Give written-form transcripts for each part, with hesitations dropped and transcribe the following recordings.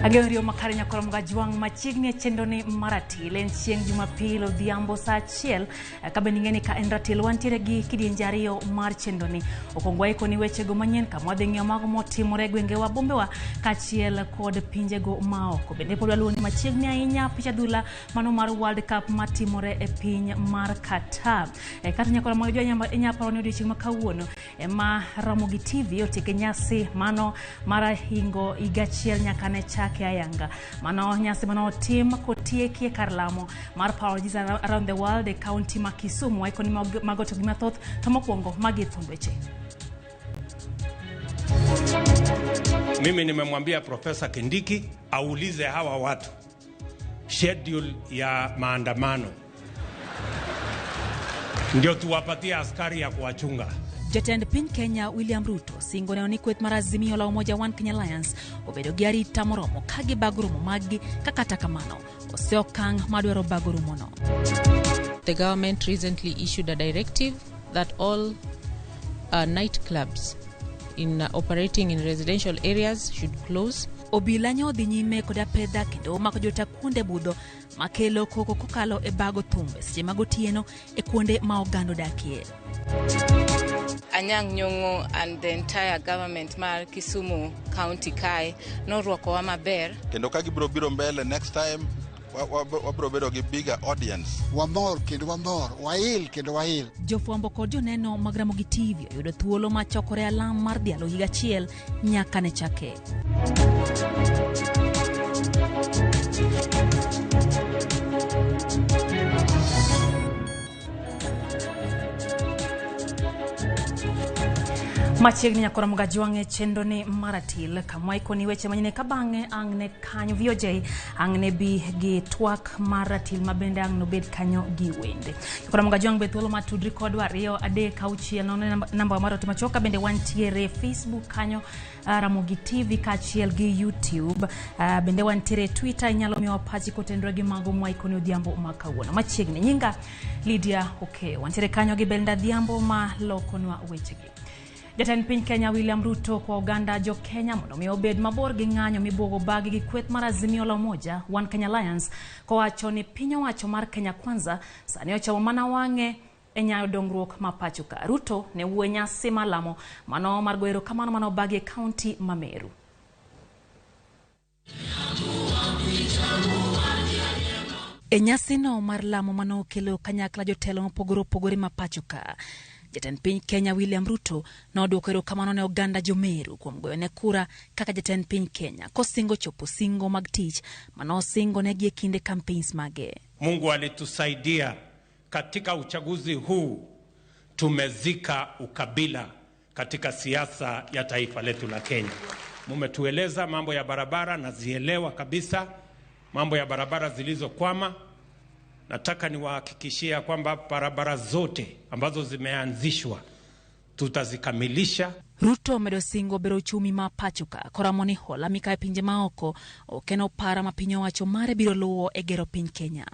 Agerio makarenya koromga juang machigne chendone marati len chieng Jumapil odhiambo saa achiel kabeningeni ka enratil wantiere gi kidienjario mar chendone okongwa iko ni weche go manyien kama dhengia mago motimore gwengewa bombewa kachiel kod pinjego maoko bende pod waluoni machigne ahinya picha dula mano mar World Cup matimore e piny mar Qatar kata nyakora mojo inyaparo ni odiochieng' makawuono ema Ramogi TV otike nyasi mano mara hingo igachiel nyaka ne chake ayanga mano nyasi mano tim kotieki kar lamo mar apologies around the world e county ma Kisumu iko ni magoto gi mathoth to mokwongo magi thuond weche. Mimi nimemwambia Profesa Kindiki aulize hawa watu schedule ya maandamano ndio tuwapatie askari ya kuwachunga. Jatend piny Kenya William Ruto singo ne onikweth mar azimio la Umoja One Kenya Alliance obedo gi arita moromo kagi bagrumo magi kakata kamano oseokang madwaro bagrumo no. The government recently issued a directive that all nightclubs in operating in residential areas should close. Obila nyodhi nyime koda pedha kendo mako jota kuonde budho makelo koko kokalo e bago thumbe seche magotieno e kuonde ma ogando dakie. Anyang' Nyong'o and the entire government mar Kisumu County Kai norwako wa maber kendo ka gibiro biro mbele next time wabiro bedo gi bigger audience. Wamor kendo wamor, wail kendo wail. Jofwambo kod joneno mag Ramogi TV oyudo thuolo machokore alam mar dialo higa achiel nyaka ne chake. Machiegni nyakora mga juange chendone maratil kama iko ni weche manyine kabange angne kanyo VOJ angne bi gi twak maratil mabende angno bed kanyo gi wende. Nyakora mga juange bethuolo matudri kodwa rio ade kauchiel no namba maro timachoka bende wantiere Facebook kanyo Ramogi TV kachiel gi YouTube bende wantiere Twitter inyalo miwa pachi kotendro gi mago mwa iko ni odhiambo makawuono. Machiegni nyinga Lydia okay wantiere kanyo gi benda dhiambo ma lokonwa weche gi. Jatend piny Kenya William Ruto kwa Uganda jo Kenya mondo mi obed mabor gi ng'anyo mibogo bagi gi kweth mar azimio la Umoja One Kenya Alliance ko wacho ni piny owacho mar Kenya Kwanza sani ochawo mana wang'e e nyayo dongruok ma pachoka. Ruto ne wuo nyasi malamo mano mar goero kamano mano bagi e county ma Meru. E nyasi no mar lamo mano kelo kanyakla jotelo mopogore ma pachoka. Jatend piny Kenya William Ruto nodwoko erokamano ne Uganda jo Meru kuom goyo ne kura kaka jatend piny Kenya kosingo chopo singo mag tich mano singo ne gie kinde campaigns mage. Mungu alitusaidia katika uchaguzi huu, tumezika ukabila katika siasa ya taifa letu la Kenya. Mumetueleza mambo ya barabara na zielewa kabisa mambo ya barabara zilizokwama. Nataka niwahakikishia kwamba barabara zote ambazo zimeanzishwa tutazikamilisha. Ruto medo singo bero uchumi ma pachoka koramoni hola mikae pinje maoko okeno para mapinyo wacho mare biro luo e gero piny Kenya.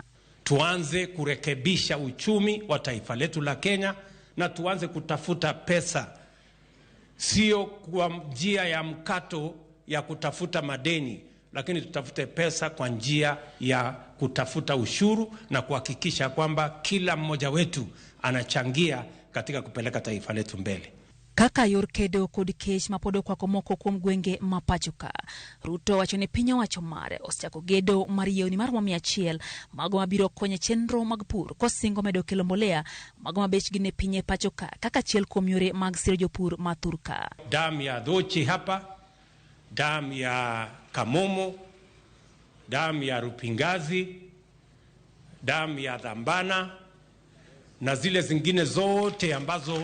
Tuanze kurekebisha uchumi wa taifa letu la Kenya na tuanze kutafuta pesa, sio kwa njia ya mkato ya kutafuta madeni, lakini tutafute pesa kwa njia ya kutafuta ushuru na kuhakikisha kwamba kila mmoja wetu anachangia katika kupeleka taifa letu mbele. Kaka yorkedo kod kech mapodo kwa komoko kuom gwenge mapachoka. Ruto wacho ne piny owacho mare osechako gedo mar yewni mar 100 mago mabiro konyo chenro mag pur kosingo medo kelo mbolea mago mabechgi ne pinye pachoka kaka achiel kuom yore mag siro jopur mathurka. Dam ya Dhochi hapa, dam ya Kamomo, dam ya Rupingazi, dam ya Dhambana na zile zingine zote ambazo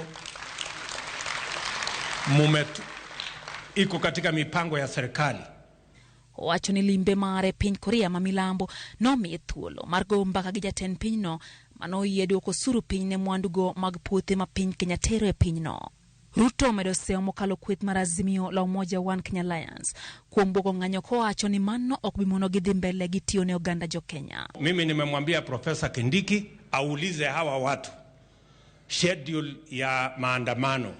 iko katika mipango ya serikali. Wacho ni limbe mare piny Korea ma milambo no mi thuolo mar go mbaka gi jatend piny no mano yedo ko suru piny ne mwandugo mag puothe ma piny Kenya tero e piny no. Ruto medo seo mokalo kweth mar azimio la Umoja One Kenya Alliance kuom bogo ng'anyo ko wacho ni mano ok bimono gidhi mbele gi tiyo ne Uganda jo Kenya. Mimi nimemwambia Profesa Kindiki aulize hawa watu schedule ya maandamano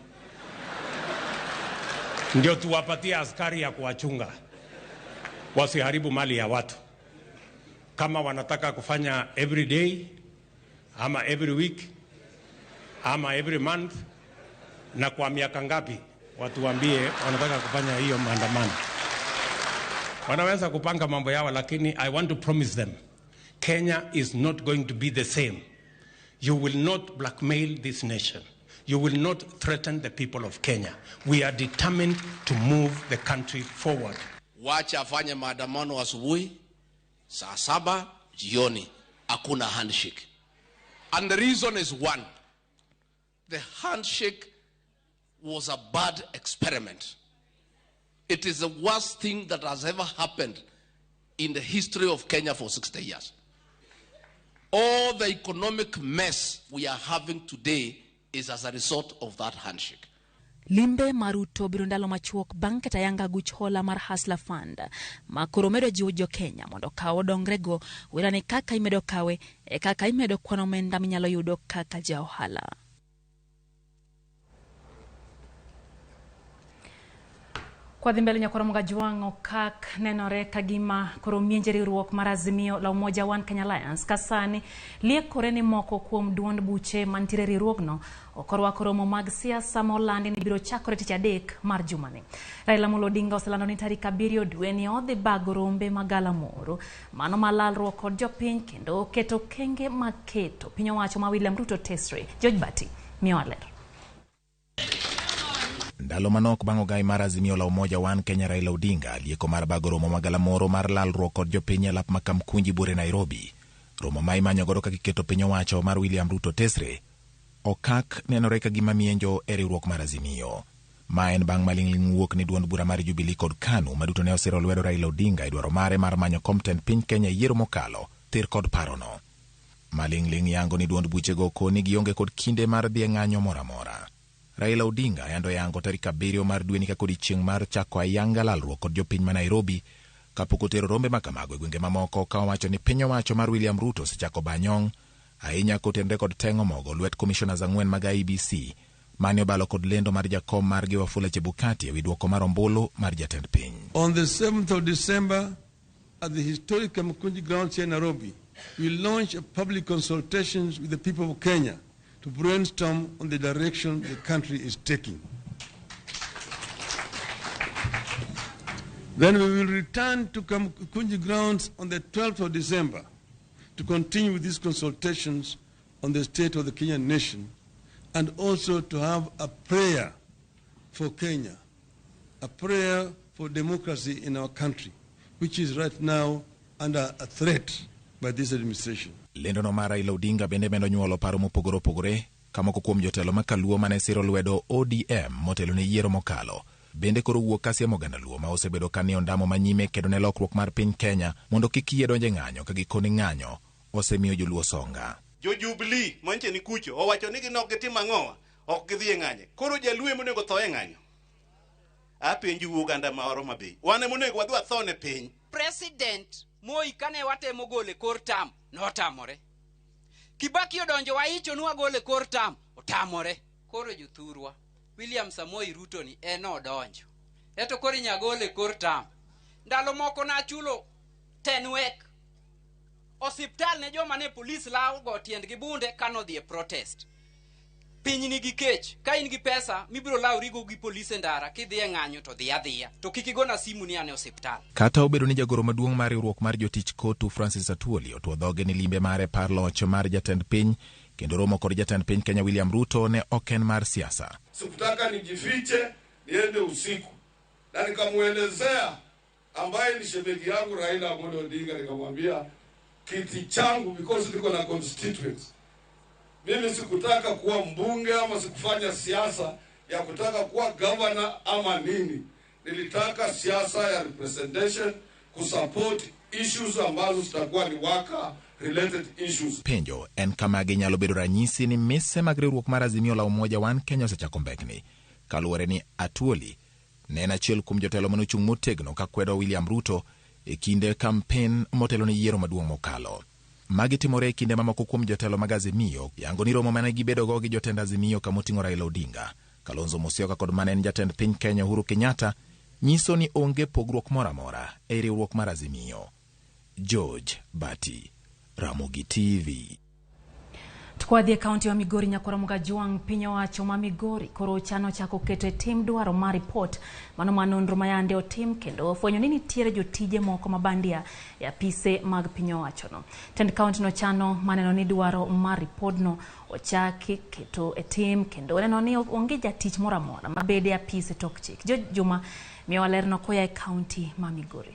ndio tuwapatie askari ya kuwachunga. wasiharibu mali ya watu. Kama wanataka kufanya every day ama every week ama every month na kwa miaka ngapi, watu waambie wanataka kufanya hiyo maandamano. Wanaweza kupanga mambo yao, lakini I want to promise them, Kenya is not going to be the same. You will not blackmail this nation. You will not threaten the people of Kenya. We are determined to move the country forward. Wacha afanye maandamano asubuhi, saa 7 jioni, hakuna handshake. And the reason is one. The handshake was a bad experiment. It is the worst thing that has ever happened in the history of Kenya for 60 years. All the economic mess we are having today is as a result of that handshake. Limbe maruto biro ndalo machuok bang' ketayanga guch hola mar Hustler Fund ma koro medo jiwo jo Kenya mondo kawo dongrego wirane kaka imedo kawe kaka imedo kwano omenda minyalo yudo kaka ja ohala. Kwa dhimbele nyakoro mga juang kak nenore kagima koro mienje riwruok mar Azimio la Umoja One Kenya Alliance kasani liekore ni moko kuom duond buche mantiere riwruogno okorwako romo mag siasa molandi ni biro chakore tich adek mar jumani. Raila Amolo Odinga oselando ni tarik 7 dwe ni odhi bago rombe magala moro mano malalruok kod jopiny kendo keto kenge maketo piny owacho ma William Ruto tesre. George Bati miwaler. Ndalo manok bang' ogai mar Azimio la Umoja One Kenya Raila Odinga lieko mar bago romo magala moro mar lalruok kod jopiny e lap ma Kamkunji bure Nairobi. Romo ma imanyo godo ka giketo piny owacho mar William Ruto tesre okak nenore ka gima mienjo e riwruok mar Azimio. Ma en bang' maling'ling' wuok ni duond bura mar Jubilee kod KANU maduto ne osiro lwedo Raila Odinga e dwaro mare mar manyo komten piny Kenya yiero mokalo tir kod parono. Maling'ling' yango ni duond buchego koni gionge kod kinde mar dhi ng'anyo moramora. Raila Odinga yando yango tarik 7 mar dwe ni ka odiechieng' mar chako ayanga lalruok kod jopiny ma Nairobi kapok otero rombe makamago e gwenge mamoko ka owacho ni piny owacho mar William Ruto sechako banyong' ahinya kotenre kod teng'o mogo lwet commissioners 4 mag IEBC mane obalo kod lendo mar jakom margi Wafula Chebukati e wi duoko mar ombulu mar jatend piny. On the 7th of December at the historic Kamkunji grounds here in Nairobi, we launch a public consultations with the people of Kenya to brainstorm on the direction the country is taking. Then we will return to Kamkunji grounds on the 12th of December to continue with these consultations on the state of the Kenyan nation and also to have a prayer for Kenya, a prayer for democracy in our country, which is right now under a threat by this administration. Lendo no mara Raila Odinga bende medo nyuolo paro mopogore opogore kamoko kuom jotelo makaluo mane siro lwedo ODM motelo ne yiero mokalo. Bende koro wuok kasiemo ganda luo ma osebedo kanio ndamo manyime kedo ne lokruok mar piny Kenya mondo kik yie donje ng'anyo ka gikoni ng'anyo osemiyo joluo songa. Jo Jubilee manche ni kucho owacho ni ginok gitim ang'owa ok gidhi e ng'anyo. Koro jaluo monego tho e ng'anyo. Apenju Uganda maoro mabe. Wane monego wadwa tho ne piny. President Moi kane watemo gole kor tam notamore. Kibaki odonjo waicho nwa gole kor tam otamore. Koro juthurwa William Samoei Ruto ni odonjo. Eto koro nyagole kor tam. Ndalo moko na chulo 10 wek. Osiptal ne joma ne police lao go tiendgi bunde kano dhi e protest. Piny nigi kech, ka in gi pesa mibiro laurigo gi polisi ndara kidhi e ng'anyo to dhi adhiya to kik igona simu ni ane osiptal. Kata obedo ni jagoro maduong' mar riwruok mar jotich kotu Francis Atwoli otuo dhoge ni limbe mare par loch mar jatend piny kendo romo kod jatend piny Kenya William Ruto ne oken mar siasa. Sikutaka nijifiche niende usiku na nikamuelezea ambaye ni shemeji yangu Raila Amolo Odinga, nikamwambia kiti changu because niko na constituents. Mimi sikutaka kuwa mbunge ama sikufanya siasa ya kutaka kuwa governor ama nini. Nilitaka siasa ya representation, kusupport issues ambazo zitakuwa ni worker related issues. Penjo en kama ginyalo bedo ranyisi ni mise mag riwruok mar Azimio la Umoja One Kenya osechako mbekni. Kaluwore ni Atwoli ne en achiel kuom jotelo manochung' motegno ka kwedo William Ruto e kinde kampen motelo ni yiero maduong' mokalo. Magi timore e kinde mamoko kuom jotelo mag Azimio yango ni romo mane gibedo go gi jotend Azimio kamoting'o Raila Odinga, Kalonzo Musyoka kod mane en jatend piny Kenya Uhuru Kenyatta nyiso ni onge pogruok moro amora e riwruok mar Azimio. George Bati, Ramogi TV. Tukwadhi e kaunti wa Migori nyakora Mugajuang piny owacho ma Migori koro chano chako keto e tim dwaro mar report mano manonro mayande otim kendo fwenyo ni nitiere jotije moko mabandia e apise mag piny owacho no. Tend kaunti no chano maneno ni dwaro mar report no ochaki keto e tim kendo neno ni onge jatich moro amora mabede e apise tok chik. Juma miyo walerno koya e kaunti ma Migori.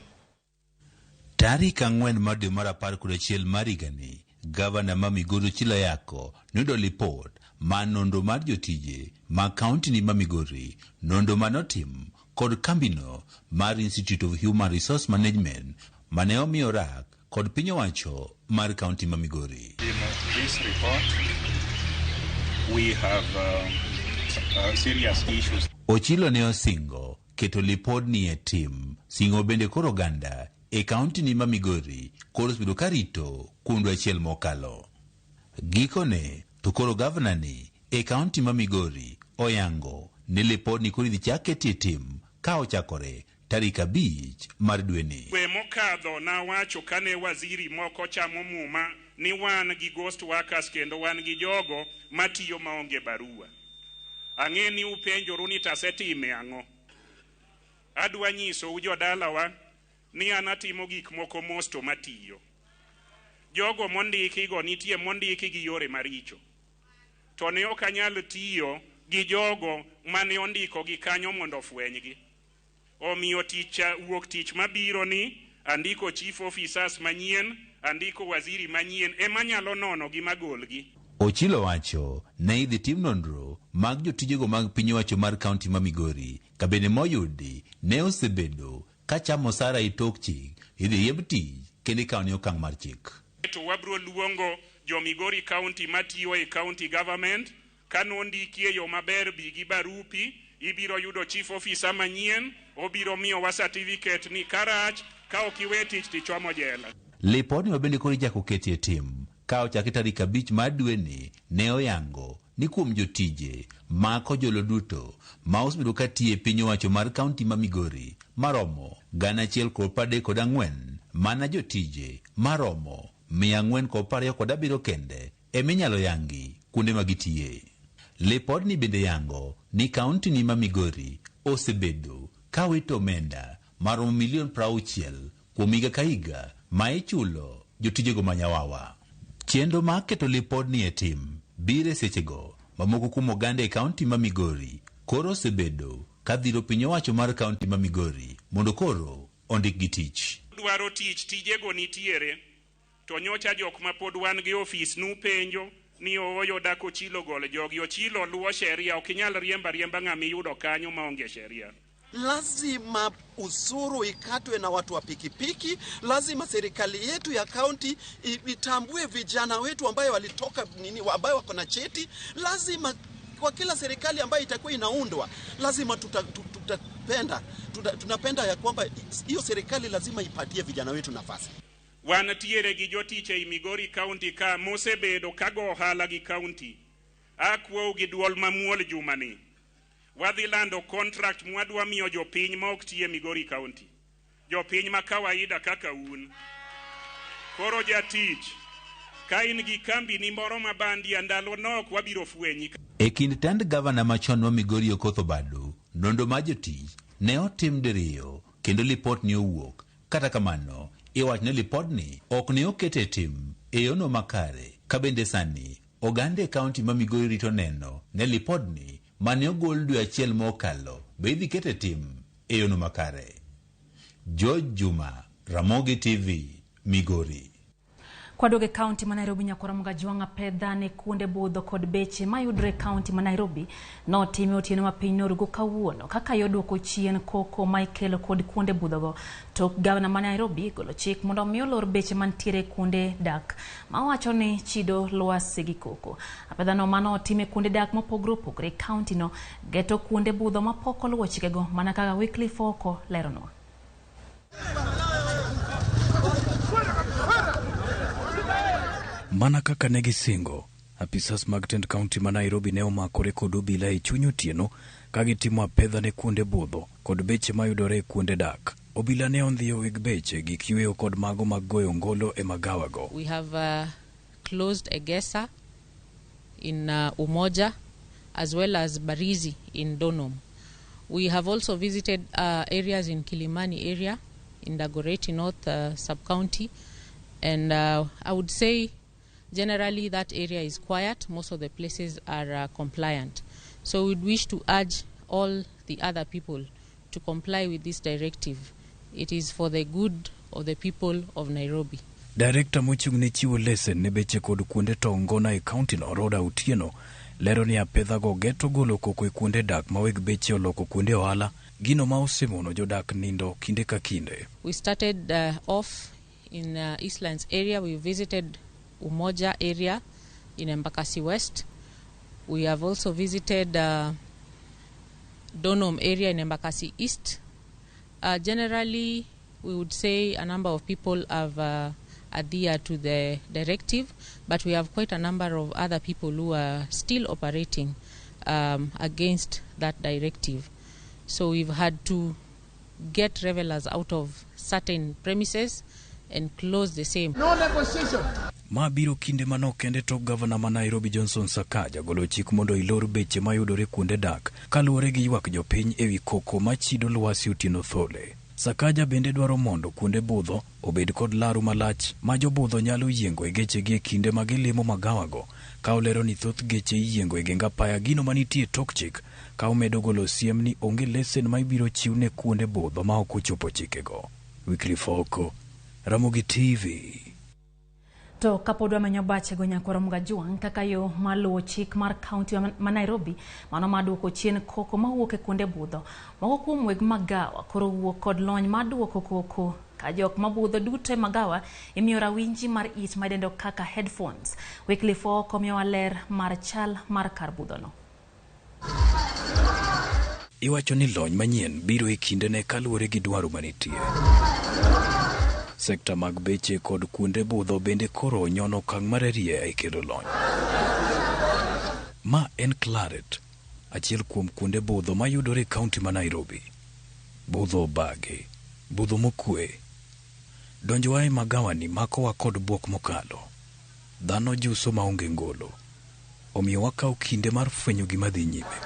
Tarik 4 mar dwe mar 11 mar higani, Gavana ma Migori Chilo Yako nudo report ma nonro mar jotije ma kaunti ni ma Migori, nonro manotim kod kambino mar Institute of Human Resource Management mane omiyo rak kod piny owacho mar kaunti ma Migori. In this report, we have serious issues. Ochilo ne osingo keto lipod ni e tim, singo bende koro ganda e kaunti ni ma Migori koro osebedo karito kuom dwe achiel mokalo. Gikone to koro gavana ni e kaunti ma Migori oyango ni lipod ni koro idhi chak ketie tim ka ochakore tarik 5 mar dwe ni. We mokadho na wacho kane waziri moko chamo muma ni wan gi ghost workers kendo wan gi jogo matiyo maonge barua. Ang'e ni upenjoru ni tasetime ang'o. Adwa nyiso ujodalawa ni anatimo gik moko mosto matiyo. Jogo mondiki go nitie mondiki gi yore maricho. To ne ok anyal tiyo gi jogo mane ondiko gi kanyo mondo fwenygi. Omiyo wuok tich mabiro ni andiko chief officers manyien, andiko waziri manyien ema nyalo nono gi magolgi. Ochilo wacho ne idhi tim nonro mag jotijego mag piny owacho mar kaunti ma Migori kabende moyudi ne osebedo ka chamo sara i tok chik idhi yeb tich kendo kauni okang' mar chik. To wabro luongo jo Migori County matiyo e county government kano ndikie yo maber bi gi barupi ibiro yudo chief officer manyien obiro miyo wa certificate ni karach ka okiwe tich tichomo jela. Lipod ni bende koro ichako ketie tim ka ochaki tarik 5 mar dwe ni ne oyango ni kuom jotije mako jolo duto ma osebedo katiyo e piny owacho mar kaunti ma Migori maromo 1,134 mana jotije maromo 427 kende eminyalo yangi kuonde magitiye. Lipod ni bende yango ni kaunti ni ma Migori osebedo ka wito omenda maromo $60,000,000 kuom higa ka higa ma ichulo jotijego manyawawa. Chenro ma keto lipod ni e tim bire sechego mamoko kuom oganda e kaunti ma Migori koro osebedo ka dhiro piny owacho mar kaunti ma Migori mondo koro ondik gi tich. Dwaro tich tijego nitiere to nyocha jok ma pod wan gi ofis nupenjo ni oyo dako chilo gol jogi ochilo luo sheria okinyal riemba ng'ami yudo kanyo maonge sheria. Lazima usuru ikatwe na watu wa pikipiki. Lazima serikali yetu ya kaunti itambue vijana wetu ambayo walitoka ambayo wako na cheti. Lazima kwa kila serikali ambayo itakuwa inaundwa lazima tunapenda ya kwamba hiyo serikali lazima ipatie vijana wetu nafasi. Wanatiere gi jotiche i Migori County ka mosebedo kago ohala gi county. Akwo gi duol mamuol jumani. Wadhi lando contract mwadwa miyo jopiny ma ok tiye Migori County. Jopiny ma kawaida kaka un. Koro jatich ka in gi kambi ni moro mabandi andalo nok wabiro fwenyi. E kind tend gavana machon wa Migori Okoth Obado, nondo ma jotich ne otim diriyo kendo lipot ni owuok. Kata kamano, iwach ne lipot ni ok ne okete tim e yono makare. Kabende sani, ogande kaunti ma Migori rito neno ne lipot ni mane ogol dwe achiel mokalo be idhi kete tim e yono makare. George Juma, Ramogi TV, Migori. Kwadoge kaunti ma Nairobi nyakora Mugajuang pedha ne kuonde budho kod beche mayudre kaunti ma Nairobi no time otieno ma piny norugo kawuono kaka yoduoko chien koko ma ikelo kod kuonde budho go. To gavana ma Nairobi golo chik mondo omiyo lor beche mantiere kuonde dak ma wacho ni chido lwasi gi koko. Apedha no mano time kuonde dak mopogore opogore kaunti no geto kuonde budho ma pok oluwo chikego mana kaka Wycliffe Oko leronwa. Mana kaka negisingo, Apisas mag tend kaunti ma Nairobi ne omakore kod obila e chuny otieno ka gitimo apedha ne kuonde budho kod beche mayudore e kuonde dak. Obila ne ondhiyo weg beche gi kiyweyo kod mago mag goyo ngolo e magawago. We have closed Egesa in Umoja as well as Barizi in Donom. We have also visited areas in Kilimani area, in Dagoretti North sub-county, and I would say generally that area is quiet. Most of the places are compliant. So we'd wish to urge all the other people to comply with this directive. It is for the good of the people of Nairobi. Director mochung' ne chiwo lesen ne beche kod kuonde to ngona e county no Roda Otieno lero ni apedha go geto golo koko e kuonde dak ma weg beche oloko kuonde ohala gino ma osemono jodak nindo kinde ka kinde. We started off in Eastlands area. We visited Umoja area in Embakasi West. We have also visited Donom area in Embakasi East. Generally, we would say a number of people have adhered to the directive, but we have quite a number of other people who are still operating against that directive. So we've had to get revelers out of certain premises and close the same. No negotiation. Mabiro kinde manok kende to Governor ma Nairobi Johnson Sakaja golo chik mondo ilor beche mayudore kuonde dak kaluwore gi ywak jopiny ewi koko machido lwasi Otieno Thole. Sakaja bende dwaro mondo kuonde budho obed kod laru malach ma jobudho nyalo yiengo e geche gi kinde ma gilimo magawago ka olero ni thoth geche yiengo e genga paya gino manitie tok chik ka omedo golo siem ni onge lesen ma ibiro chiw ne kuonde budho ma ok ochopo chikego. Wycliffe Oko, Ramogi TV. To kapodwa manyo bache go nyakoro mga juang kaka yo maluwo chik mar county ma Nairobi mano maduoko chien koko mawuok e kuonde budho. Moko kuom weg magawa koro wuok kod lony maduoko koko ka jok mabudho duto e magawa imiyo rawinji mar it madendo kaka headphones. Wycliffe Oko miyo ler mar chal mar kar budhono. Iwacho ni lony manyien biro e kinde ne kaluwore gi dwaro manitie. Sekta mag beche kod kuonde budho bende koro nyono kang' mararie e kelo lony. Ma en Claret, achiel kuom kuonde budho mayudore e kaunti ma Nairobi. Budho bage, budho mokwe. Donjowa e magawani makowa kod buok mokalo. Dhano juso maonge ngolo. Omiyo wakawo kinde mar fwenyo gima dhi nyime.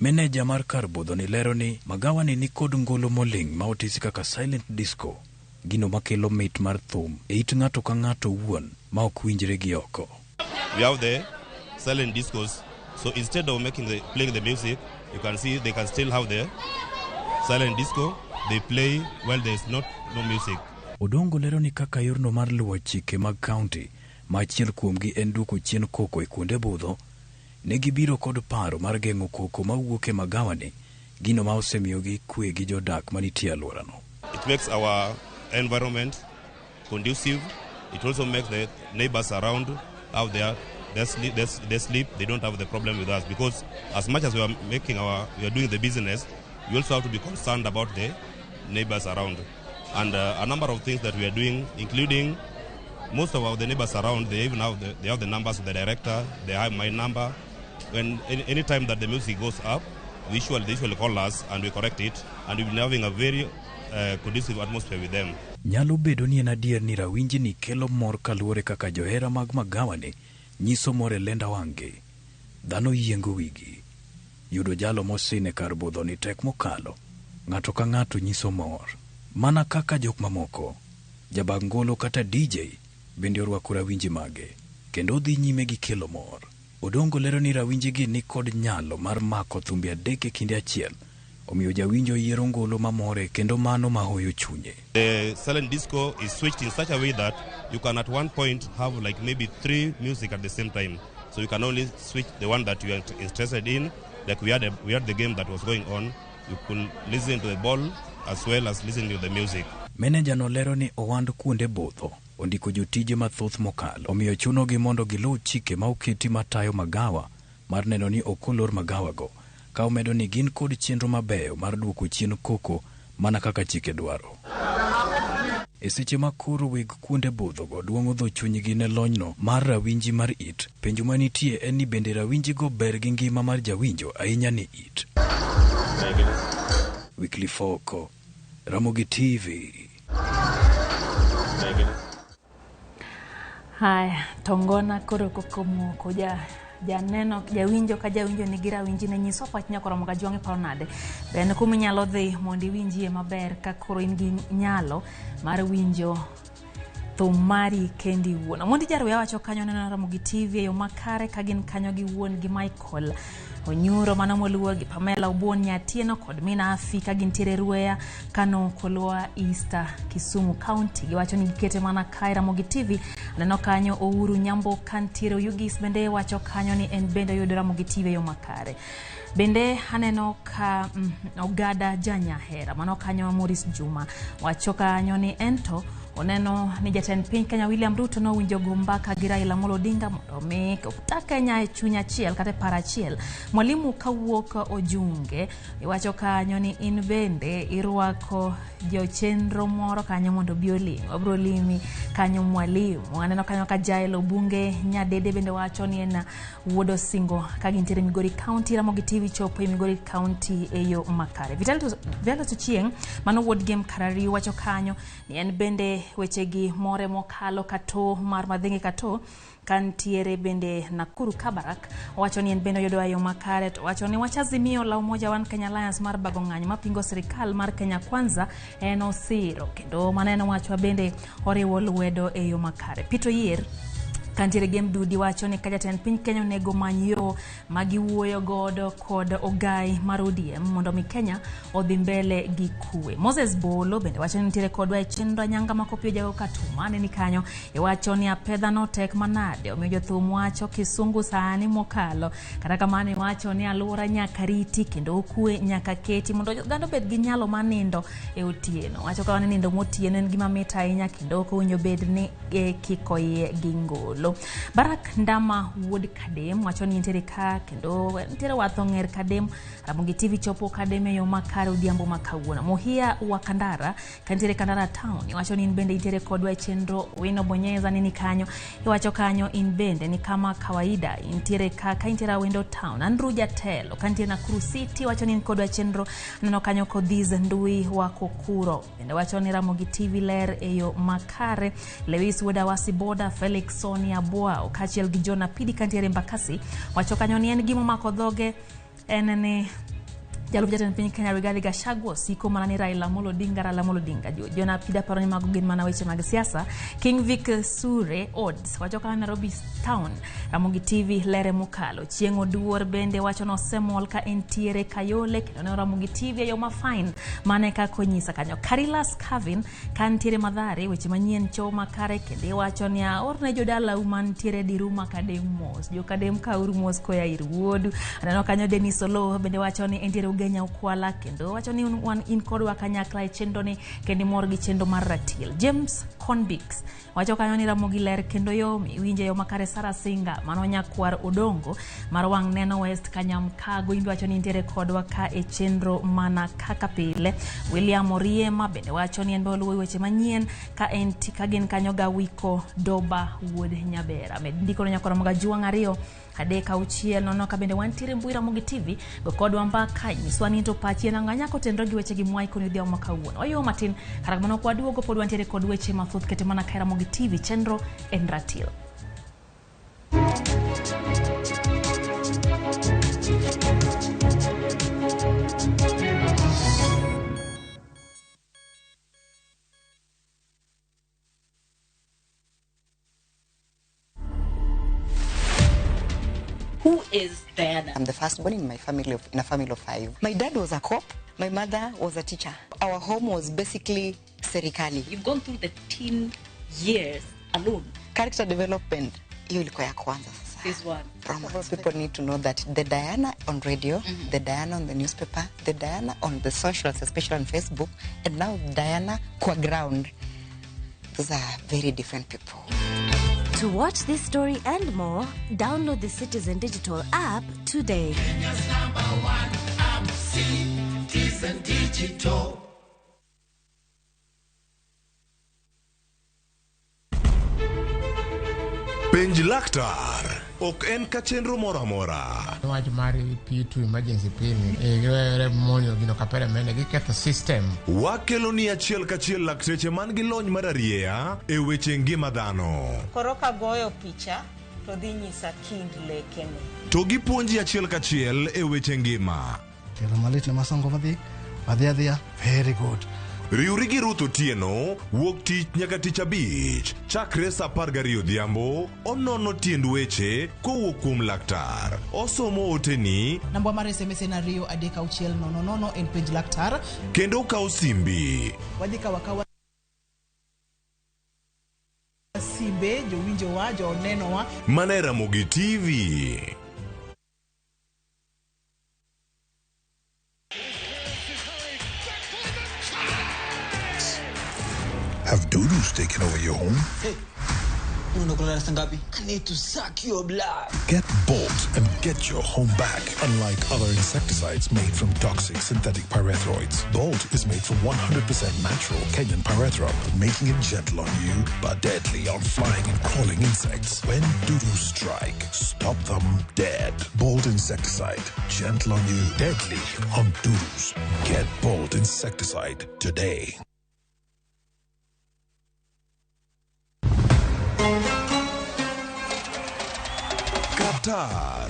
Meneja mar kar budho ni lero ni magawani ni kod ngolo moling ma otisi kaka silent disco, gino makelo mit mar thum e it ng'ato ka ng'ato wuon ma ok winjre gi oko. We have the silent discos, so instead of playing the music, you can see they can still have the silent disco. They play while there is no music. Odongo lero ni kaka yorno mar luwo chike mag county ma achiel kuomgi en duoko chien koko e kuonde budho ne gibiro kod paro mar geng'o koko mawuok e magawani gino ma osemiyogi kwe gi jodak manitie alworano. It makes our environment conducive. It also makes the neighbors around out there they sleep. They don't have the problem with us because as much as we are doing the business, we also have to be concerned about the neighbors around. And a number of things that we are doing, including most of the neighbors around, they have the numbers of the director. They have my number. When any time that the music goes up, they usually call us and we correct it, and we've been having a very conducive atmosphere with them. Nyalo bedo ni en adier ni rawinji ni kelo mor kaluwore kaka johera mag magawani nyiso mor e lenda wang'gi. Dhano yiengo wigi. Yudo jalo mosine kar budho ni tek mokalo. Ng'ato ka ng'ato nyiso mor. Mana kaka jok mamoko. Jabangolo kata DJ bende orwako rawinji mage. Kendo dhi nyime gi kelo mor. Odongo lero ni rawinji gi ni kod nyalo mar mako thumbi adek e kinde achiel. Omiyo jawinjo yiero ngolo mamore kendo mano mahoyo chunye. The silent disco is switched in such a way that you can at one point have like maybe 3 music at the same time. So you can only switch the one that you are interested in. Like we had the game that was going on. You could listen to the ball as well as listen to the music. Meneja no lero ni owand kuonde budho ondiko jotije mathoth mokalo. Omiyo chunogi mondo giluw chike ma oketi matayo magawa mar neno ni okolor magawago. Ka omedo ni gin kod chenro mabeyo mar duoko chien koko mana kaka chike dwaro. E seche ma koro weg kuonde budhogo duong'o dho chunygi ne lonyno mar rawinji mar it, penjo manitie en ni bende rawinjigo ber gi ngima mar jawinjo ahinya ni it. Weekly Foko, Ramogi TV. Haya, tongona koro kokomoko janeno jawinjo ka jawinjo nigi rawinji ne nyiso wach nyakoro moga jwange paro nade. Ben kuma inyalo dhi mondo iwinjie maber ka koro in gi nyalo mar winjo thum mari kendi wuon. Mondi Jaruya wacho kanyo neno Ramogi TV e yo makare ka gin kanyo gi wuon gi Michael Onyuro mano moluwa gi Pamela Obuon Nyatieno kod Mina Afika gintiere Rueya Kano Kolwa Easter Kisumu County. Giwacho ni gikete mana kae Ramogi TV. Aneno kanyo Ouru Nyambo kantiere Yugis bende wacho kanyo ni en bende yudo Ramogi TV e yo makare. Bende aneno ka Ogada Janyahera mano kanyo Maurice Juma wacho kanyo ni ento oneno ni jatend piny Kenya William Ruto no winjo gombaka gi Raila Amolo Odinga mondo mi ta Kenya e chuny achiel kata para achiel. Mwalimu kawuok Ojunge iwacho kanyo ni in bende irwako jochenro moro kanyo mondo bi olimi. Wabro limi kanyo mwalimu. Aneno kanyo ka Jael Obunge Nyadede bende wacho ni en wuodo singo ka gintiere Migori County. Ramogi TV chopo e Migori County e yo makare. Vitalis Ochieng mano wuod game Karari wacho kanyo ni en bende wechegi more mokalo kato mar madhingi kato kantiere bende Nakuru Kabarak wacho ni en bende yudo ayo makare. To wacho ni wachazimio la Umoja One Kenya Alliance mar bago ng'anyo mapingo serikal mar Kenya Kwanza en osiro kendo maneno wacho bende oriwo lwedo e yo makare. Pito Yier kantiere game Dudi wacho ni kajatend piny Kenya nego manyo magi wuoyo godo kod ogai mar ODM mondo mi Kenya odhi mbele gi kue. Moses Bolo bende wacho ni nitiere kodwa e chenro nyanga makopio jago katuma ni kanyo wacho ni apedha no tek manade omiyo jothum wacho kisungu sani mokalo kata kamane wacho ni alura nyaka riti kendo kue nyaka keti mondo gando bed gi nyalo manindo e otieno. Wacho ka nindo motieno en gima mit ahinya kendo ko winjo bed ni kikoye gi ngolo. Barak Ndama wuod Kadem wacho ni nitiere ka kendo nitiere watho ng'er Kadem. Ramogi TV chopo Kadem e yo makare odhiambo makawuono. Mohia Wakandara kantiere Kandara Town wacho ni in bende nitiere kodwa e chenro Wino Bonyeza nini kanyo wacho kanyo in bende ni kama kawaida nitiere ka nitiere Wendo Town. Andrew Jatelo kantiere Nakuru City wacho ni kodwa e chenro neno kanyo Kodhiz Ndui wa Kokuro bende wacho ni Ramogi TV ler e yo makare. Lewis Woda Wasiboda Felix Sonia Boa okachiel gi Jona Pidi kantiere Mbakasi wacho kanyo ni en gimo mako dhoge en ni Jalup jatend piny Kenya Rigathi Gachagua siko mana ni Raila Amolo Odinga. Jona Pida paro ni mago gin mana weche mag siasa. King Vic Sure Odds wacho ka Nairobi Town Ramogi TV lere mokalo. Chieng' Oduor bende wacho no semol ka entiere Kayole kendo Ramogi TV yo mafine mane ka konyisa kanyo. Karilas Kavin kantiere Madhare weche manyien cho makare kendo wacho ni orne jodala uman tiere diruma kademos jo kadem ka urmos koya irwodu. Aneno kanyo Denis Olo bende wacho ni entiere Ugenya Ukwala kendo wacho ni in kodwa kanyakla e chenro ni kendo mor gi chenro mar ratil. James Conbix wacho kanyo ni Ramogi ler kendo yo winje yo makare. Sara Singa mano nyakwar Odongo mar wang' neno West Kanyamkago imbi wacho ni nitiere kodwa ka e chenro mana kaka pile. William Oriema bende wacho ni en boluwo weche manyien ka enti ka gin kanyo ga Wiko Doba wuod Nyabera ndiko nyakwar mga juang ariyo adeka uchiel nono ka bende wantiere mbui Ramogi TV go kodwa mbaka nyiswa ni to pachi na nganya ko tendro gi weche gi mwai koni odhiambo makawuono. Oyo matin kara mano kwa duogo pod wantiere kod weche mathoth kete mana ka Ramogi TV chenro en ratil. Who is Diana? I'm the firstborn in my family, in a family of 5. My dad was a cop. My mother was a teacher. Our home was basically serikali. You've gone through the teen years alone. Character development, hiyo ilikuwa ya kwanza sasa. Is one. People need to know that the Diana on radio, the Diana on the newspaper, the Diana on the socials, especially on Facebook, and now Diana qua ground. Those are very different people. To watch this story and more, download the Citizen Digital app today. Kenya's #1 app, Citizen Digital. Penj laktar ok en ka chenro moro amora. Wach mar P2 emergency pin e monyo gino kapere mene giketho system. Wakelo ni achiel kachiel lakteche man gi lony mar arieya e weche ngima dhano. Koro ka goyo picha to dhi nyisa kind lekene. To gipuonji achiel kachiel e weche ngima. Kelo malit na masongo madhi very good. Riuri gi Ruth Otieno wuok tich nyaka tich abich chakre sa 12 odhiambo. Onono tiend weche kowuok kuom laktar. Osomo oteni namba mar SMS en 23600 en penj laktar. Kendo kawo simbi. Wadhi kawa simbe jowinjo wa joneno wa. Mana Ramogi TV. Have doodles taken over your home? Hey, I need to suck your blood. Get Bolt and get your home back. Unlike other insecticides made from toxic synthetic pyrethroids, Bolt is made from 100% natural Kenyan pyrethrum, making it gentle on you but deadly on flying and crawling insects. When doodles strike, stop them dead. Bolt insecticide, gentle on you, deadly on doodles. Get Bolt insecticide today. Qatar,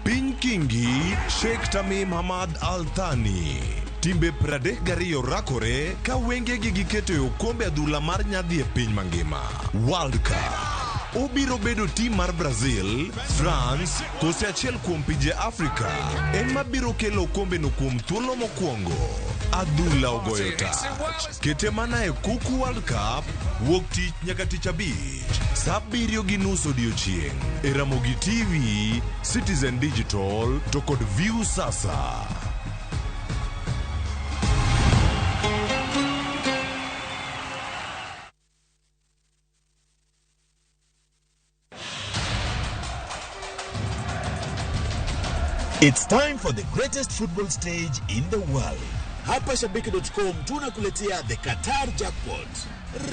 Piny Kingi, Sheikh Tamim Hamad Al Thani. Timbe 32 rakore ka wengegi giketo e okombe adhula mar nyadhi e piny mangima. World Cup. Obiro bedo tim mar Brazil, France, kose achiel kuom pinje Afrika. En mabiro kelo okombe no kuom thuolo mokwongo. Adhula ogoyo tach. Kete mana e kuku World Cup, wuok tich nyaka tich abich. Saa 7:30 odiechieng'. E Ramogi TV, Citizen Digital, to kod View Sasa. It's time for the greatest football stage in the world. Hapa Shabiki.com tunakuletea the Qatar jackpot.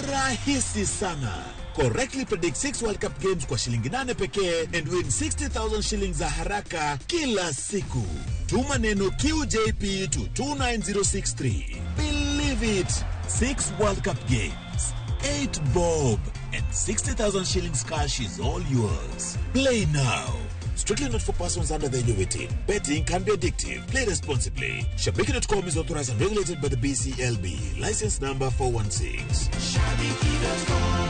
Rahisi sana. Correctly predict 6 World Cup games kwa shilingi 8 pekee and win 60,000 shillings za haraka kila siku. Tuma neno QJP to 29063. Believe it. 6 World Cup games, 8 bob, and 60,000 shillings cash is all yours. Play now. Strictly not for persons under the age of 18. Betting can be addictive. Play responsibly. Shabiki.com is authorized and regulated by the BCLB. License number 416. Shabiki.com.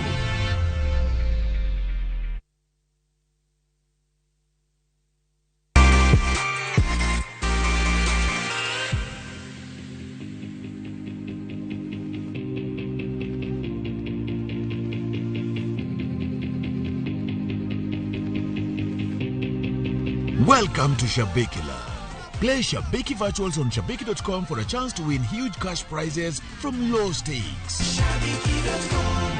Welcome to Shabiki Land. Play Shabiki Virtuals on Shabiki.com for a chance to win huge cash prizes from low stakes. Shabiki.com.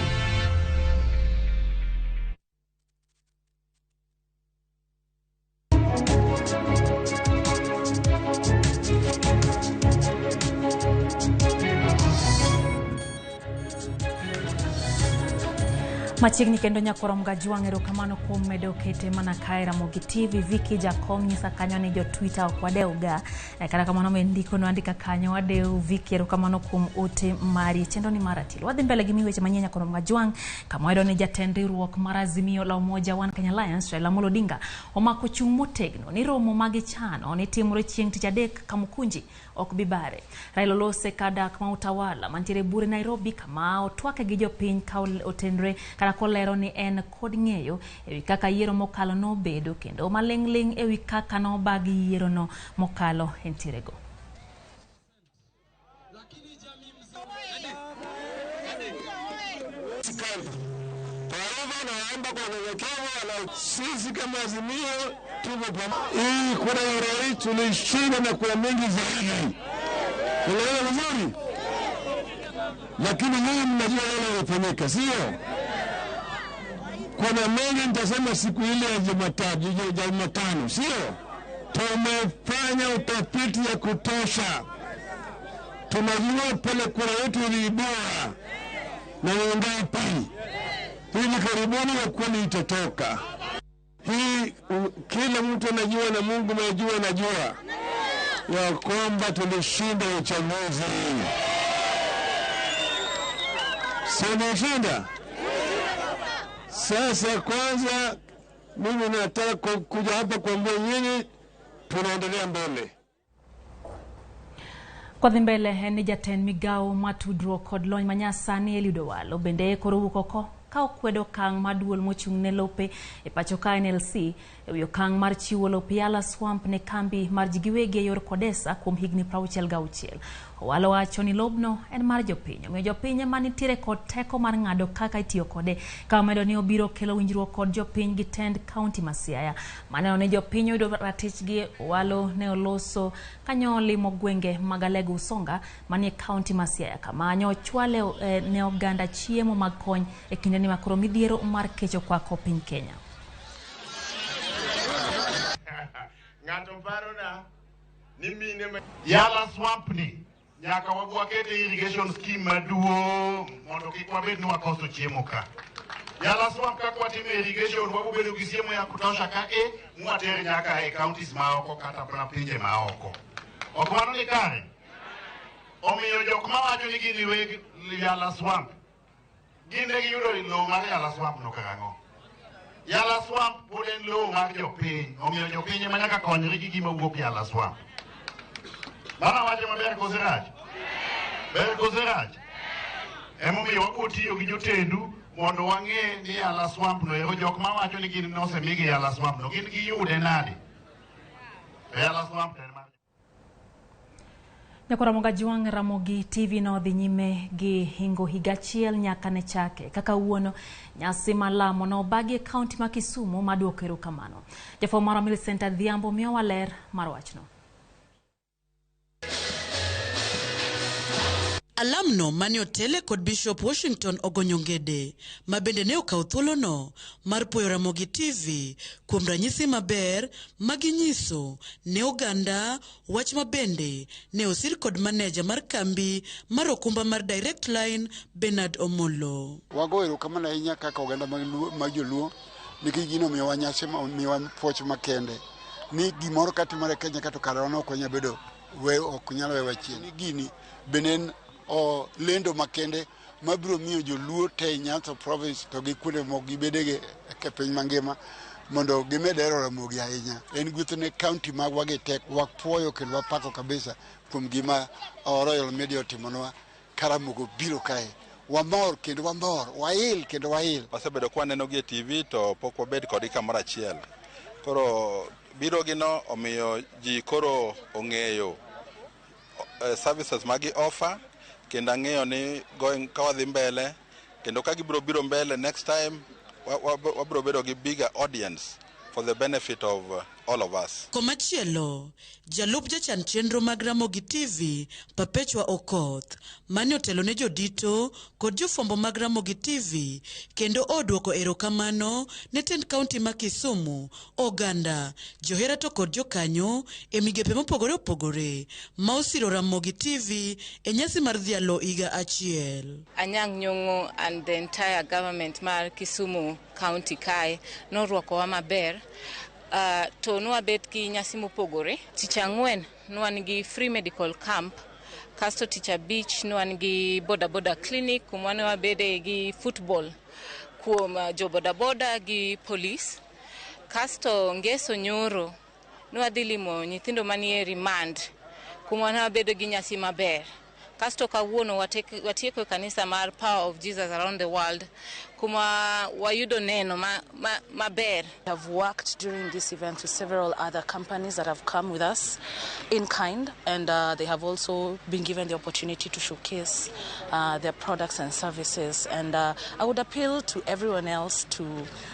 Machiegni kendo nyakoro mgajuang erokamano kuom medo kete mana kae Ramogi TV. Viki Jakom nyisa kanyo ni jo Twitter ok wadeuga kata kamano mendiko no andika kanyo wadeu. Viki erokamano kuom ote mari chenro ni Maratil. Wadhi mbele gi weche manyien nyakoro mgajuang kama edo ni jatend riwruok mar Azimio la Umoja One Kenya Alliance Raila Odinga omako chung motegno ni romo magi chano ni timore chieng' tich adek Kamukunji ok bibare. Raila lose kadak ma utawala mantiere bure Nairobi kama otwake gi jopiny ka otenre kana kolero ni en kod ng'eyo ewi kaka yiero mokalo no bedo kendo malingling ewi kaka no bagi yiero no mokalo entirego. Sisi kama Azimio tuko pamoja. Hii kura ya rais tulishinda na kura mingi zaidi. Unaelewa vizuri? Lakini nyinyi mnajua yale yanafanyika, sio? Kuna mengi nitasema siku ile ya Jumatano, sio? Tumefanya utafiti ya kutosha. Tunajua pale kura yetu iliibua na ngapi. Hivi karibuni ya kweli itatoka. hii kila mtu anajua na Mungu anajua ya kwamba tulishinda uchaguzi. Tulishinda. Sasa kwanza mimi nataka kuja hapa kuambia nyinyi tunaendelea mbele. Kwa mbele ni jatend migao matudruok kod lony manyasani Eliudo Walo bende koro koko ka okwedo kang maduol mochung ne lope e pacho ka NLC ewi okang mar chiwo lope Yala Swamp ne kambi mar jigiwegi e yor Kodesa kuom higni 66. Walo wacho ni lobno en mar jopiny, omiyo jopiny ema nitiere kod teko mar ng'ado kaka itiyo kode, ka omedo ni obiro kelo winjruok kod jopiny gi tend kaunti ma Siaya. Maneno ni jopiny yudo ratichgi. Walo ne oloso kanyo limo gwenge mag Alego Usonga manie kaunti ma Siaya kama nyo chwale ne oganda chiemo mag kony e kinde ni makoro midhiero mar kecho kwako piny Kenya. Ng'ato parona ni mine Yala Swamp ni nyaka wagwakete irrigation scheme maduong' mondo kik wabed ni wakoso chiemo ka. Yala Swamp ka kwatimo irrigation wabobedo gi chiemo ya kutosha ka mwater nyaka e counties maoko kata na pinje maoko. Ok mano ni kare. Omiyo jok mawacho ni gini weg Yala Swamp ginde giyudo lowo mar Yala Swamp no karang'o. Yala Swamp pod en lowo mar jopiny, omiyo jopiny ema nyaka konyre gi gima wuok Yala Swamp. Bana wacho maber koso rach? Ber koso rach? Emomiyo wabiro tiyo gi jotendu mondo wang'e ni Yala Swamp no ero jok mawacho ni gin nosemigi Yala Swamp no gin giyude nade? Yala Swamp en mar Nyakora Mogajuang Ramogi TV no dhi nyime gi hingo higa achiel nyaka ne chake kaka wuono nyasi malamo no bagi kaunti ma Kisumu maduoko erokamano. Jafo mar Millicent Adhiambo miyo waler mar wachno. Alamno mane otele kod Bishop Washington Ogonyongede ma bende ne okaw thuolono mar puoyo Ramogi TV kuom ranyisi maber maginyiso ne oganda, wach mabende ne osir kod maneja mar kambi mar okumba mar Direct Line Bernard Omolo. Wago erokamano ahinya kaka oganda mag Joluo nikech gino miyowa nyasi miyowa puoch makende ni gimoro katimore Kenya kata karano ok nyalo bedo ok nyalo wewa chien. Gini benen o lendo makende mabiro miyo Joluo te Nyanza province to gi kuonde moko gibedege e piny mangima mondo gimedero Ramogi ahinya. En gweth ne county magwa gi tek wapuoyo kendo wapako kabisa kuom gima Royal Media otimonwa. Karamogo biro kae wamor kendo wamor wail kendo wail. Wasebedo kwa neno gi TV to pok wabed kod kamoro achiel. Koro biro gino omiyo ji koro ong'eyo services magi offer kendo ang'eyo ni going kawadhi mbele kendo ka gibiro biro mbele next time wabiro bedo gi bigger audience for the benefit of all of us. Komachielo, jalup jachan chenro mag Ramogi TV, Perpetua Okoth, mane otelo ne jodito kod jofwambo mag Ramogi TV, kendo oduoko erokamano ne tend kaunti ma Kisumu, oganda, johera to kod jokanyo e migepe mopogore opogore ma osiro Ramogi TV e nyasi mar dhialo higa achiel. Anyang' Nyong'o and the entire government mar Kisumu County kae norwakowa maber. To nwabet gi nyasi mopogore. Tich ang'wen nwan gi free medical camp, kasto tich abich nwan gi boda clinic, kumwane wabede gi football kuom jo boda gi police. Kasto ngeso nyoro nwadhi limo nyithindo manie remand, kumwane wabedo gi nyasi maber. Kasto kawuono watieko kanisa mar Power of Jesus Around the World, kuma wayudo neno maber. I've worked during this event with several other companies that have come with us in kind, and they have also been given the opportunity to showcase their products and services. And I would appeal to everyone else to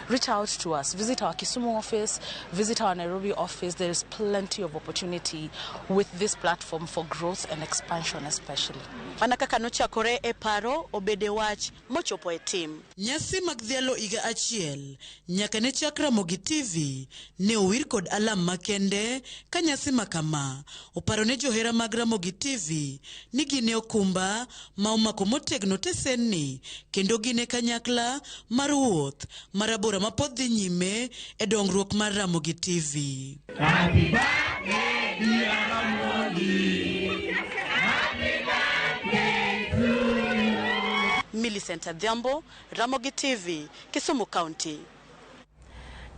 reach out to us, visit our Kisumu office, visit our Nairobi office. There is plenty of opportunity with this platform for growth and expansion especially. Manakaka nochakore e paro obede wach mochopo e tim. Nyasi mag dhialo higa achiel nyaka ne chak Ramogi TV ne owir kod alam makende ka nyasi makama oparo ne johera mag Ramogi TV ni gine okumba ma omako motegno tesenni kendo gine kanyakla mar wuoth marabora mapod dhi nyime e dongruok mar Ramogi TV. Happy birthday, dear Ramogi. Happy birthday to you. Millicent Adhiambo, Ramogi TV, Kisumu County.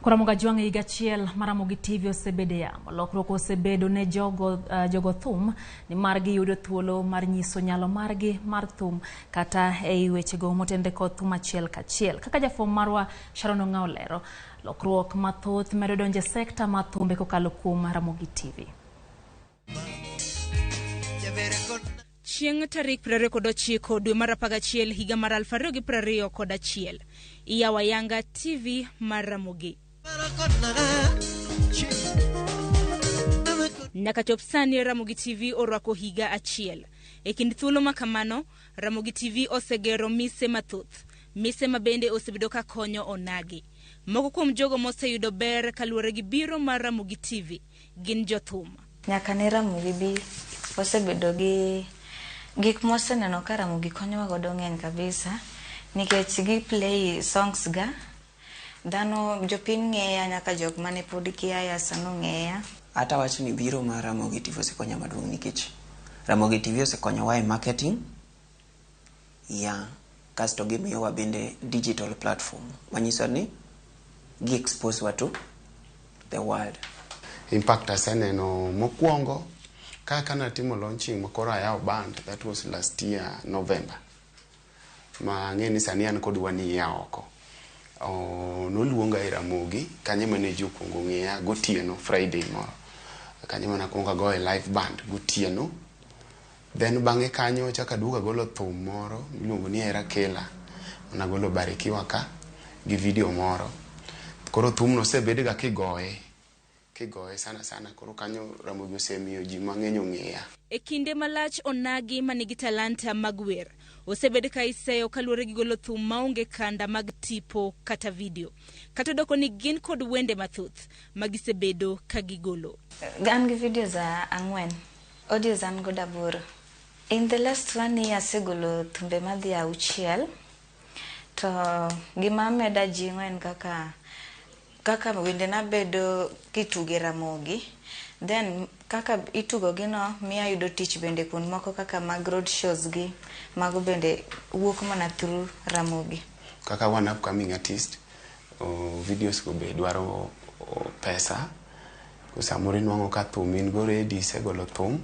Koramoga juang higa achiel mar Ramogi TV osebede yamo. Lokruok osebedo ne jogo thum ni margi yudo thuolo mar nyiso nyalo margi mar thum kata ei wechego motende kod thum achiel kachiel. Kaka jafom marwa Sharon Ong'ao olero, lokruok mathoth medo donje sekta mar thumbe kokalo kuom Ramogi TV. Chieng' tarik 29 dwe mar 11 higa mar 2021 iyawa yanga TV mar Ramogi. Nyaka chop sani Ramogi TV orwako higa achiel. E kind thuolo makamano, Ramogi TV osegero mise mathoth. Mise mabende osebedo ka konyo onagi. Moko kuom jogo moseyudo ber kaluwore gi biro mar Ramogi TV gin jothum. Nyaka ne Ramogi bi osebedo gi gik moseneno ka Ramogi konyowa godo ng'eny kabisa nikech gi play songs ga dhano jopiny ng'eya nyaka jok mane pod kiaya sano ng'eya. Ata wach ni biro mar Ramogi TV osekonyo maduong' nikech Ramogi TV osekonyowa e marketing kasto gimiyowa bende digital platform manyiso ni gi expose wa to the world. Impact aseneno mokwongo kaka natimo launching makoro ayaw band, that was last year November. Ma ng'eni sani an kod wani ya oko. Noluonga e Ramogi kanye mane jokuongo ng'eya gotieno Friday moro. Kanye mane akwonga go e live band gotieno. Then bang'e kanyo chaka duoga golo thum moro miluongo ni Era Kela. Nagolo Barikiwa ka gi video moro. Koro thum no sebede ga kigoye sana koro kanyo Ramogi osemiyo ji mang'eny ong'eya. E kinde malach onagi manigi talanta mag wer osebed ka iseyo kaluwore gi golo thum maonge kanda mag tipo kata video kata doko ni gin kod wende mathoth magisebedo ka gigolo. Gan gi videos 4, audios an godo 8. In the last 1 year asegolo thumbe madhi 6 to gima meda jingo en kaka wende na bedo kituge Ramogi, then kaka itugo gino miya yudo tich bende kun moko kaka mag road shows gi mago bende wuok mana through Ramogi. Kaka one upcoming artist, videos go be dwaro pesa. Kusamuri nwang'o ka thum in go ready segolo thum,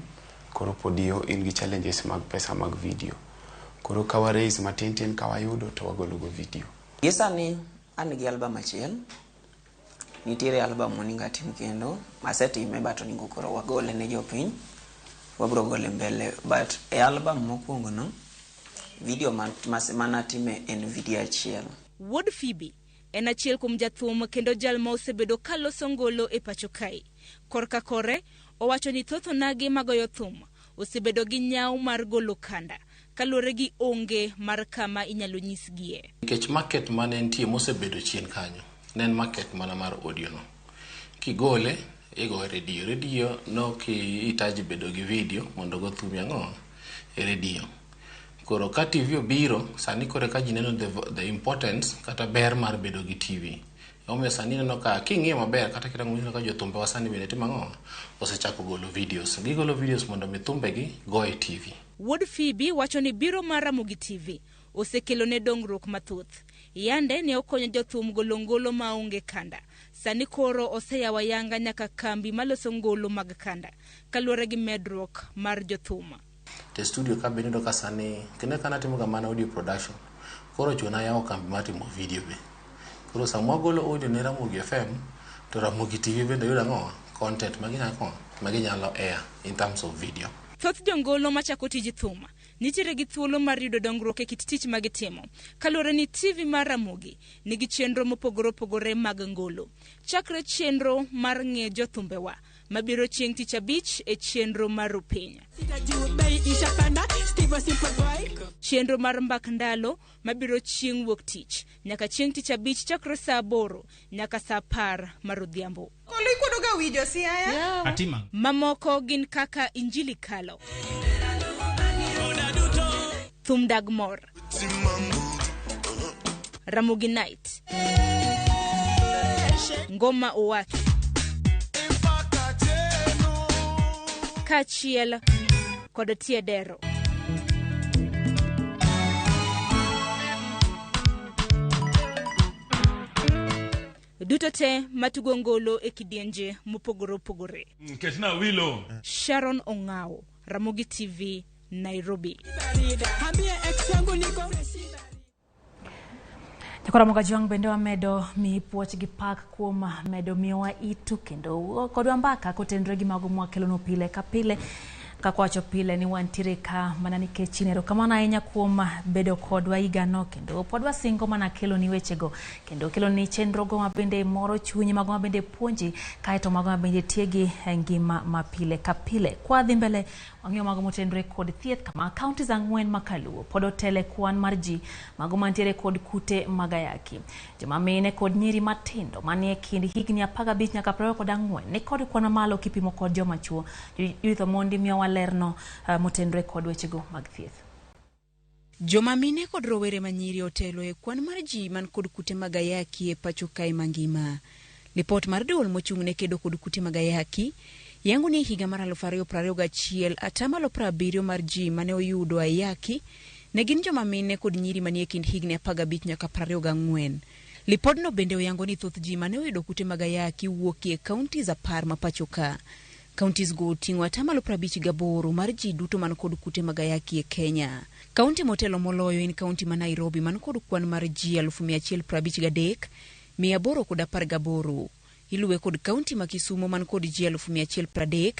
koro podio in gi challenges mag pesa mag video. Koro kawa raise matin kawayudo to wagolo go video. Yesa ni an gi album achiel. Nitiere album moninga tim kendo masetime bato ningo koro wagole ne jopiny wabro gole mbele but e album mokwongo no video mana time en video achiel. Wood Phoebe en achiel kuom jathum kendo jal ma osebedo kaloso ngolo e pacho kae. Korka kore owacho ni thoth onagi magoyo thum osebedo gi nyaw mar golo kanda kaluwore gi onge mar kama inyalo nyisgie. Nikech market mane nitie mosebedo chien kanyo nen market mana mar audio no. Kigole ego radio no ki itaji bedo gi video mondo go thum yango e radio. Koro ka TV obiro sani kore ka jineno the importance kata ber mar bedo gi TV. Omiyo sani neno ka king'iyo maber kata kira ng'uyo ka jothumbe wasani bende timo ang'o osechako golo videos. Gigolo videos mondo mithumbe gi go e TV. Wood Phoebe wacho ni biro mar Ramogi TV osekelo ne dongruok mathoth. Yande ne okonyo jothum golo ngolo maonge kanda. Sani koro oseyawa yanga nyaka kambi maloso ngolo mag kanda kaluwore gi medruok mar jothum. Te studio ka bende ka sani kene kana timo kamano audio production. Koro chuna yawo kambi matimo video be. Koro samwa golo audio ne Ramogi FM to Ramogi TV bende yudo ang'o content maginyalo air in terms of video. Thoth jongolo machako tij thum nitiere gi thuolo mar yudo dongruok e kit tich magitimo kaluwore ni TV mar Ramogi nigi chenro mopogore opogore mag ngolo. Chakre chenro mar ng'e jothumbewa mabiro chieng' tich abich e chenro mar piny. Chenro mar mbak ndalo mabiro chieng' wuok tich nyaka chieng' tich abich chakre saa 8 nyaka saa 10 mar odhiambo. Mamoko gin kaka Injili Kalo, Thum Dagmor, Ramogi Night, Ngoma Owaki, Kachiel kod Tiedero. Duto te matugo ngolo e kidienje mopogore opogore. Ketna wilo. Sharon Ongao, Ramogi TV, Nairobi. Ramogi Juang bende wamedo mi puoch gi pak kuom medo miwa itu kendo kodwa mbaka kotenre gi mago mwakelono pile ka pile. Kakwacho pile ni wantiere ka mana nikech inero kamana ahinya kuom bedo kodwa igano kendo podwa singo mana kelo ni wechego kendo kelo ni chenrogo mabende moro chunyi mago mabende puonji kaeto mago mabende tiegi ngima mapile ka pile. Kwa dhi mbele wang'eyo mago motendre kod thieth kama counties 4 makaluo pod otele kwan mar ji mago mantiere kod kute magayaki. Joma mine kod nyiri matindo manie kind higni 15 nyaka 24 ni kod kwan malo kipimo kod joma chuo. Judith Omondi miyo lerno motendre kod wechego mag thieth. Joma mine kod rowere manyiri otelo e kwan mar ji man kod kute magayaki e pacho kae mangima. Lipot mar duol mochung'ne kedo kod kute magayaki yango ni higa mar 2021 atamalo 70 mar ji mane oyudo ayaki ne gin joma mine kod nyiri manie kind higni 15 nyaka 24. Lipodno bende oyango ni thoth ji mane oyudo kute magayaki wuok e counties 10 ma pacho ka. Counties go ting'o atamalo 58 mar ji duto man kod kute magayaki e Kenya. County motelo moloyo en county ma Nairobi man kod kwan mar ji 1153, 818. Iluwe kod county ma Kisumu man kod ji 1130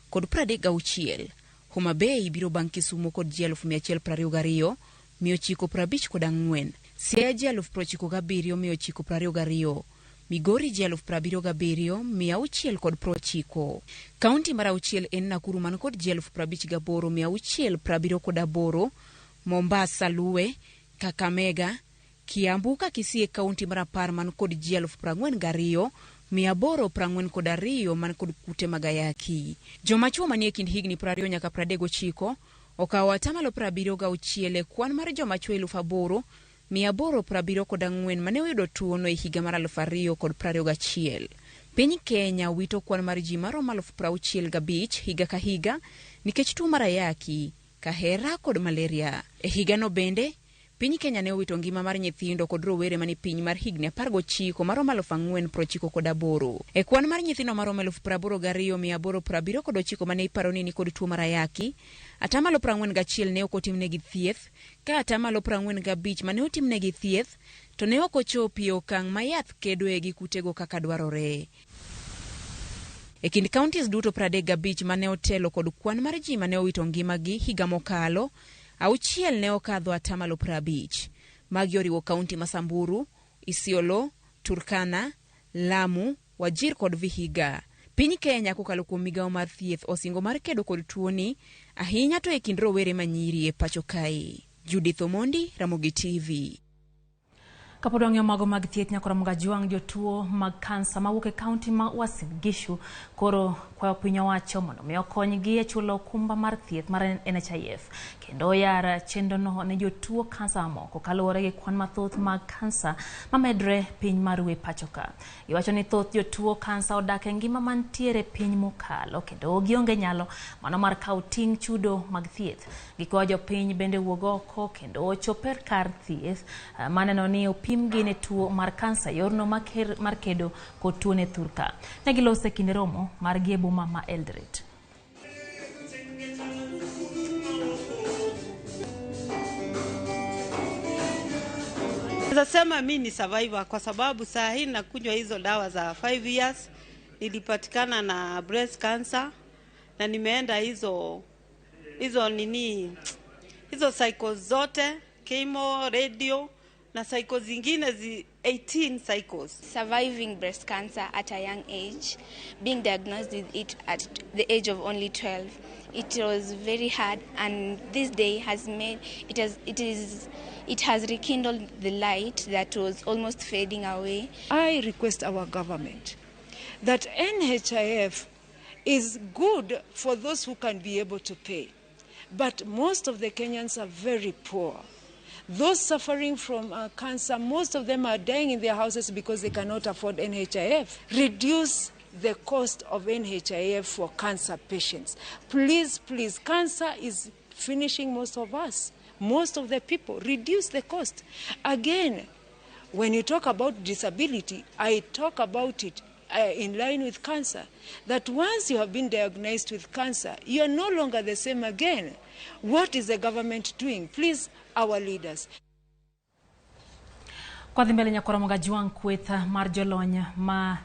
kod 36. Homa Bay biro bang' Kisumu kod ji 1122, 954. Siaya ji 997, 922. Migori ji 77, 690. County mar auchiel en Nakuru man kod ji 58, 678. Mombasa luwe, Kakamega, Kiambu ka Kisii county mar 10 man kod ji 42, 842 man kod kute magayaki. Joma chuo manie kind higni 20 nyaka 39 okawo atamalo 76 kwan mar joma chuo 8,874 mane oyudo tuono e higa mar 2021. Piny Kenya wito kwan mar ji maromo 65,000 higa ka higa nikech tuo mar ayaki, kahera kod malaria. E higa no bende piny Kenya ne owito ngima mar nyithindo kod rowere mani piny mar higni 19 maromo 498. E kwan mar nyithindo maromo 82,879 mane iparo ni kod tuo mar ayaki, atamalo 41 ne okotimnegi thieth, ka atamalo 45 mane otimnegi thieth to ne okochopi okang' ma yath kedoe gi kutego kaka dwarore. E kind counties duto 35 mane otelo kod kwan mar ji mane owito ngimagi higa mokalo, 6 ne okadho atamalo 50. Magi oriwo kaunti ma Samburu, Isiolo, Turkana, Lamu, Wajir kod Vihiga. Piny Kenya kokalo kuom migawo mar thieth osingo mar kedo kod tuoni ahinya to e kind rowere manyiri e pacho kae. Judith Omondi, Ramogi TV. Kapod wang'eyo mago mag thieth nyaka Ramogi Juang jotuo mag kansa mawuok e kaunti ma Uasin Gishu koro kwayo piny owacho mondo mi okonygi e chulo okumba mar thieth mar NHIF kendo yara chenrono ne jotuo kansa mamoko kaluwore gi kwan mathoth mag kansa mamedre piny mar we pacho ka. Iwacho ni thoth jotuo kansa odak e ngima mantiere piny mokalo kendo gionge nyalo mano mar kawo ting' chudo mag thieth. Gikwayo jopiny bende wuog oko kendo choper kar thieth maneno ni opimgi ne tuo mar kansa yorno mar kedo kod tuo ne thurka. Ne gilose kinde romo mar Giebu Mama Eldoret. Nasema mimi ni survivor kwa sababu saa hii nakunywa hizo dawa za 5 years. Nilipatikana na breast cancer na nimeenda hizo cycles zote, chemo, radio na cycles zingine 18 cycles. Surviving breast cancer at a young age, being diagnosed with it at the age of only 12, it was very hard, and this day has made it has rekindled the light that was almost fading away. I request our government that NHIF is good for those who can be able to pay, but most of the Kenyans are very poor. Those suffering from cancer, most of them are dying in their houses because they cannot afford NHIF. Reduce the cost of NHIF for cancer patients. Please, please, cancer is finishing most of us, most of the people. Reduce the cost. Again, when you talk about disability, I talk about it in line with cancer, that once you have been diagnosed with cancer, you are no longer the same again. What is the government doing? Please, our leaders. Kwa dhimbele nyakora mga juang kwetha mar jolony ma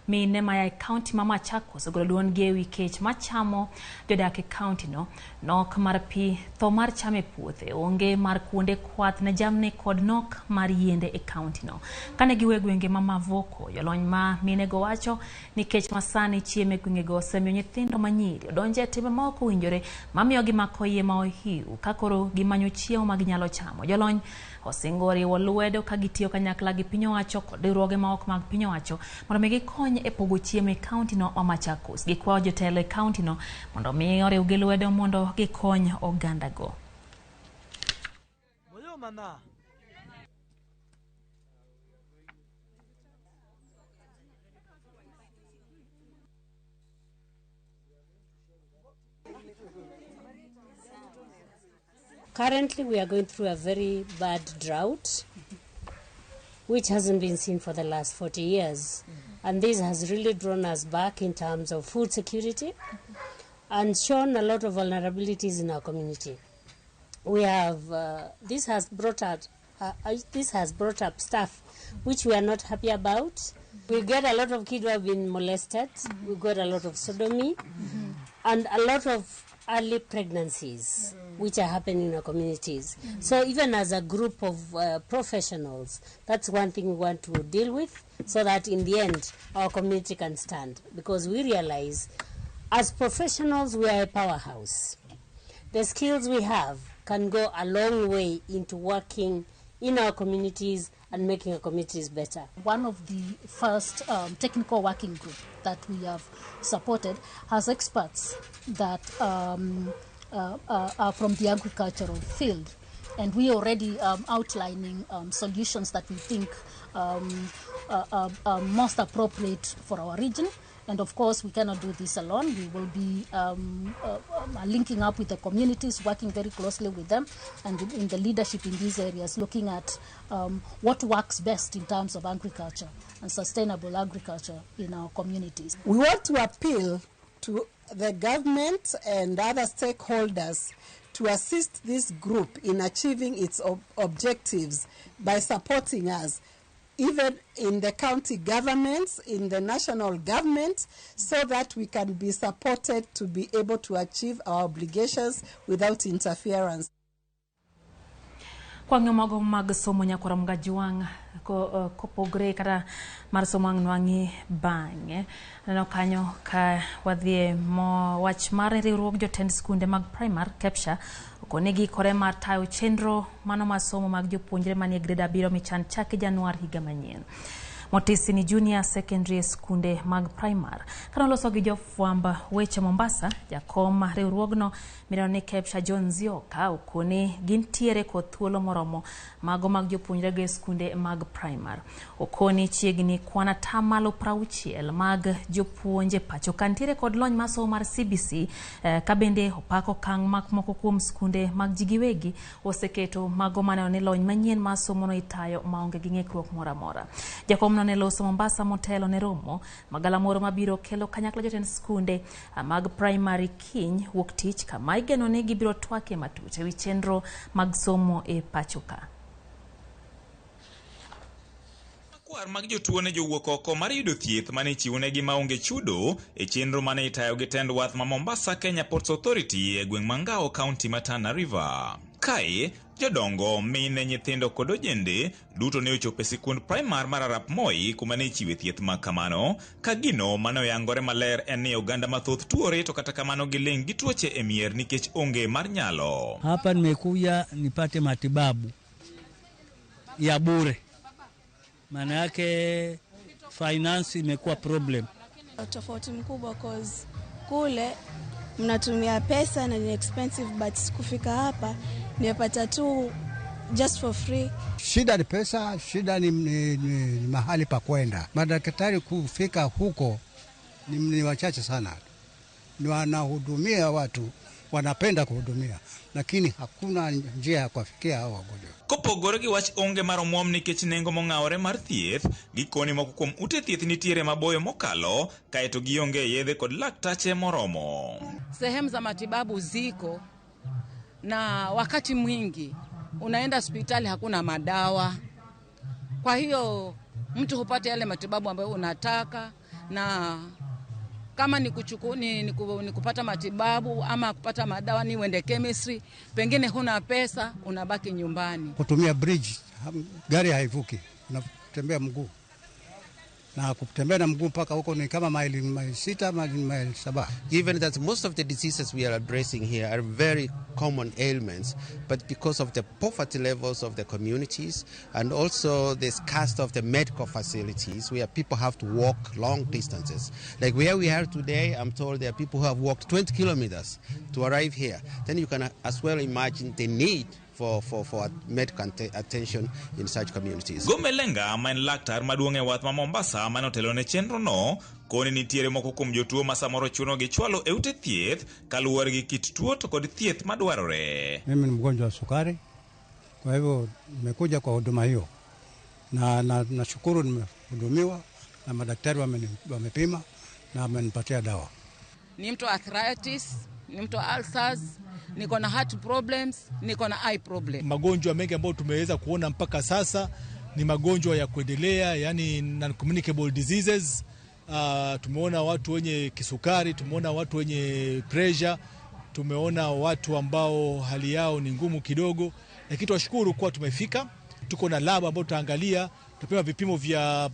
mine maya county mama Machakos ogolo duon gewi kech machamo jodak e county no nok mar pi tho mar chame puothe onge mar kuonde kwath na jamne kod nok mar yiende e county no kane giwe gwenge mama Voko jolony ma mine go wacho ni kech masani chieme gwenge go semyo nyithindo manyiri odonje timbe ma ok owinjore mamiyo gi mako yie ma ohiu kakoro gimanyo chiemo ma ginyalo chamo jolony osingori wolwedo ka gitiyo kanyakla gi piny owacho kod riwruoge ma ok mag piny owacho mondo mi gikony e pogo chiemo e county no ma Machakos gikwayo jotelo e county no mondo mi oriw gi lwedo mondo gikony oganda go. Currently, we are going through a very bad drought, which hasn't been seen for the last 40 years. And this has really drawn us back in terms of food security and shown a lot of vulnerabilities in our community. We have, this has brought up stuff which we are not happy about. We get a lot of kids who have been molested. We got a lot of sodomy and a lot of early pregnancies which are happening in our communities. So even as a group of professionals, that's one thing we want to deal with so that in the end our community can stand, because we realize as professionals we are a powerhouse. The skills we have can go a long way into working in our communities and making our communities better. One of the first technical working group that we have supported has experts that are from the agricultural field, and we are already outlining solutions that we think are most appropriate for our region. And of course, we cannot do this alone. We will be linking up with the communities, working very closely with them, and in the leadership in these areas, looking at what works best in terms of agriculture and sustainable agriculture in our communities. We want to appeal to the government and other stakeholders to assist this group in achieving its objectives by supporting us, even in the county governments, in the national government, so that we can be supported to be able to achieve our obligations without interference. Kwa ng'amago mag somo nyakora mga juang kopogre kata mar somo ang nwangi bang'e no kanyo ka wadhie mo wach mar riwruok jotend skunde mag primary Kepsha okonegi kore mar tayo chenro mano masomo mag jopuonjre manie grade 7 michan chake Januar higa manyien. Motisi ni junior secondary skunde mag primary kana loso gi jofwamba weche Mombasa jakom riwruogno mirane Kepsha John Zioka okone gintiere kod thuolo moromo mago mag jopuonjre ge skunde mag primary okone chiegni kwana tamalo 60 mag jopuonje pacho kantiere kod lony masomo mar CBC kabende opako kang mak moko kuom skunde mag jigiwegi oseketo mago mane ne lony manyien masomo no itayo maonge gi ng'ikruok moramora jakom ne loso Mombasa motelo ne romo magala moro mabiro kelo kanyakla jotend skunde mag primary kiny wuok tich kama igeno ne gibiro twake matut ewi chenro mag somo e pachoka. Kwar mag jotuo ne jowuok oko mar yudo thieth mane chiwonegi maonge chudo e chenro mane itayo gi tend wath ma Mombasa Kenya Ports Authority e gweng' Mangao County ma Tana River. Kae Jodongo, mine, nyithindo kod ojende duto ne ochopo e sikund primar mar Arap Moi kuma ne ichiwe thieth ma kamano, ka gino manoyangore maler en ni oganda mathoth tuore to kata kamano giling gi tuoche e mier nikech onge mar nyalo. Hapa nimekuja nipate matibabu ya bure. Maana yake finance imekuwa problem. Tofauti mkubwa cause kule mnatumia pesa na ni expensive, but kufika hapa nimepata tu just for free. Shida ni pesa, shida ni mahali pa kwenda. Madaktari kufika huko ni wachache sana. Ni wanahudumia watu, wanapenda kuhudumia, lakini hakuna njia ya kufikia hao wagonjwa. Kopogore gi wach onge mar omwom nikech nengo mong'awore mar thieth, gikoni moko kuom ute thieth nitiere maboyo mokalo, kaeto gionge yedhe kod laktache moromo. Sehemu za matibabu ziko na wakati mwingi unaenda hospitali hakuna madawa. Kwa hiyo mtu hupata yale matibabu ambayo unataka, na kama ni kupata matibabu ama kupata madawa ni uende chemistry, pengine huna pesa, unabaki nyumbani. Kutumia bridge, gari haivuki, unatembea mguu. Na kutembea na mguu mpaka huko ni kama maili 6 maili 7. Given that most of the diseases we are addressing here are very common ailments, but because of the poverty levels of the communities and also the scarcity of the medical facilities, where people have to walk long distances. Like where we are today, I'm told there are people who have walked 20 kilometers to arrive here. Then you can as well imagine the need for medical attention in such communities. Gomelenga maen laktar maduong' e wath ma Mombasa manotelo ne chenro no, koni nitiere moko kuom jotuo ma samoro chuno gi chwalo e ute thieth kaluwore gi kit tuo to kod thieth madwarore. Mimi ni mgonjwa wa sukari, kwa hivyo nimekuja kwa huduma hiyo. Na nashukuru nimehudumiwa na madaktari wamepima na wamenipatia dawa. Ni mtu arthritis, ni mtu ulcers, niko na heart problems, niko na eye problem. Magonjwa mengi ambayo tumeweza kuona mpaka sasa ni magonjwa ya kuendelea, yani non-communicable diseases. Tumeona watu wenye kisukari, tumeona watu wenye pressure, tumeona watu ambao hali yao ni ngumu kidogo, lakini tunashukuru kuwa tumefika. Tuko na lab ambayo tutaangalia, tutapima vipimo vya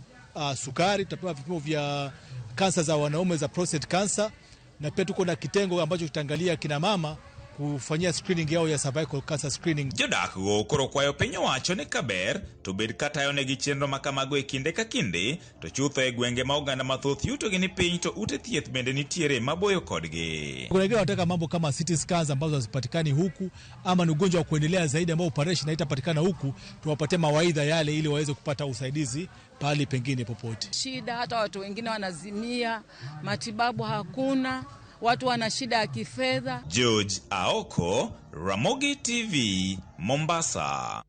sukari, tutapima vipimo vya kansa za wanaume za prostate cancer, na pia tuko na kitengo ambacho kitaangalia kina mama kufanyia screening yao ya cervical cancer screening. Jodak go koro kwayo piny owacho ni kaber to bed katayo ne gi chenro makamago e kinde ka kinde, to chutho e gwenge ma oganda mathoth yuto gi ni piny to ute thieth bende nitiere maboyo kodgi. Kuna wengine wanataka mambo kama CT scans ambazo hazipatikani huku, ama ni ugonjwa wa kuendelea zaidi ambao operation haitapatikana huku, tuwapatie mawaidha yale ili waweze kupata usaidizi pale pengine popote. Shida hata watu wengine wanazimia, matibabu hakuna, watu wana shida ya kifedha. George Aoko, Ramogi TV, Mombasa.